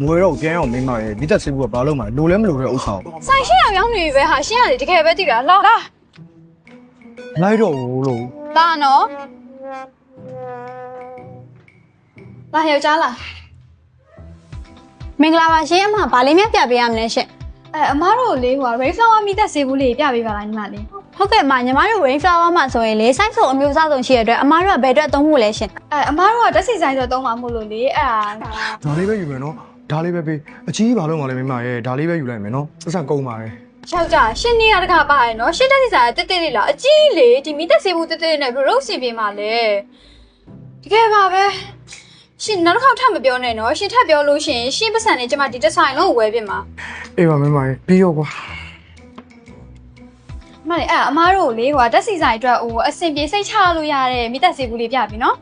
မွေတော့ပြန်အောင်မင်းမရဲ့မိသက်ဆေးဘူးကဘာလို့မှလိုလဲမလိုတဲ့ဥစ္စာကို ဆိုင်ရှင်းအောင်ရောက်နေပဲဟာရှင်းရတယ်တကယ်ပဲသိတာလာ လိုက်တော့ဘူးလို့ လာနော်လာယောက်ျားလား မင်္ဂလာပါရှင်အမဗာလေးမြတ်ပြပေးရမလဲရှင် အမားတို့လေးဟို rain flower မိသက်ဆေးဘူးလေးပြပေးပါလားညီမလေး ဟုတ်ကဲ့အမညီမတို့ rain flower မှာဆိုရင်လေ size ဆိုအမျိုးအစားဆုံးရှိရတဲ့အတွက်အမတို့ကဘယ်အတွက်သုံးဖို့လဲရှင် အမားတို့ကတက်စီဆိုင်ဆိုသုံးမှာမို့လို့လေအဲ့ဒါ ဒါလေးပဲယူမယ်နော်ဒါလေးပဲပေးအကြီးဘာလို့မှလည်းမင်းမရဲ့ဒါလေးပဲယူလိုက်မယ်နော်စစကုန်ပါရဲ့ ယောက်ျားရှင်းနေရတခါပါရနော်ရှင်းတက်စီဆိုင်တက်တက်လေးလားအကြီးလေဒီမိသက်ဆေးဘူးတက်တက်နဲ့ဘယ်လိုစင်ပြေမှာလဲတကယ်ပါပဲရှင်နောက်တစ်ခေါက်ထပ်မပြောနဲ့နော်ရှင်ထပ်ပြောလို့ရှင်ရှင်းပတ်စံနဲ့ကျမဒီတစ်ဆိုင်လုံးကိုဝယ်ပြမှာ အေးပါမင်းမရဲ့ပြီးရောကွာ မလေးအမားတို့လေဟိုတက်စီဆိုင်အတွက်ဟိုအစင်ပြေစိတ်ချလို့ရတဲ့မိသက်ဆေးဘူးလေးပြပြီနော်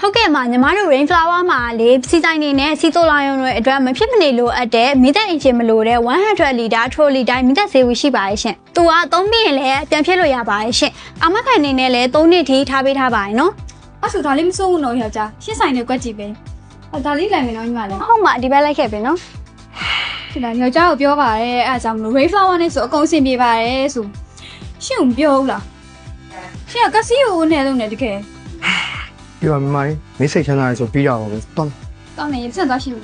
ဟုတ်ကဲ့အမညီမတို့ rain flower မှာလေစီတိုင်းနေနဲ့စီဆိုလာရုံတွေအတွက်မဖြစ်မနေလိုအပ်တဲ့မိသက်အင်ဂျင်မလိုတဲ့100လီတာထရိုလီတိုင်းမိသက်ဆေးဘူးရှိပါရဲ့ရှင်သူကသုံးပြီးရင်လည်းပြန်ဖြစ်လို့ရပါရဲ့ရှင်အမခိုင်နေနဲ့လည်း3နှစ်ထိထားပေးထားပါရဲ့နော် အဲ့ဆိုဒါလေးမစိုးဘူးနော်ယောက်ျားရှင်းဆိုင်နဲ့ကွက်ကြည့်ပဲဒါလေးလိုက်မယ်နော်ညီမလေး ဟုတ်မှာဒီဘက်လိုက်ခဲ့ပြီနော် ဒီလားယောက်ျားကိုပြောပါရဲအဲ့ဒါကြောင့်မလို့ rain flower နဲ့ဆိုအကုန်အဆင်ပြေပါရဲဆိုရှင်းကိုပြောဘူးလားရှင်းကကစီကိုနဲ့လုံးနဲ့တကယ် ပြီးပါမင်းမရဲ့မိတ်စိတ်ချမ်းသာရဆိုပြီးရပါပဲတောင်း တောင်းနေရဆက်သွားရှင်း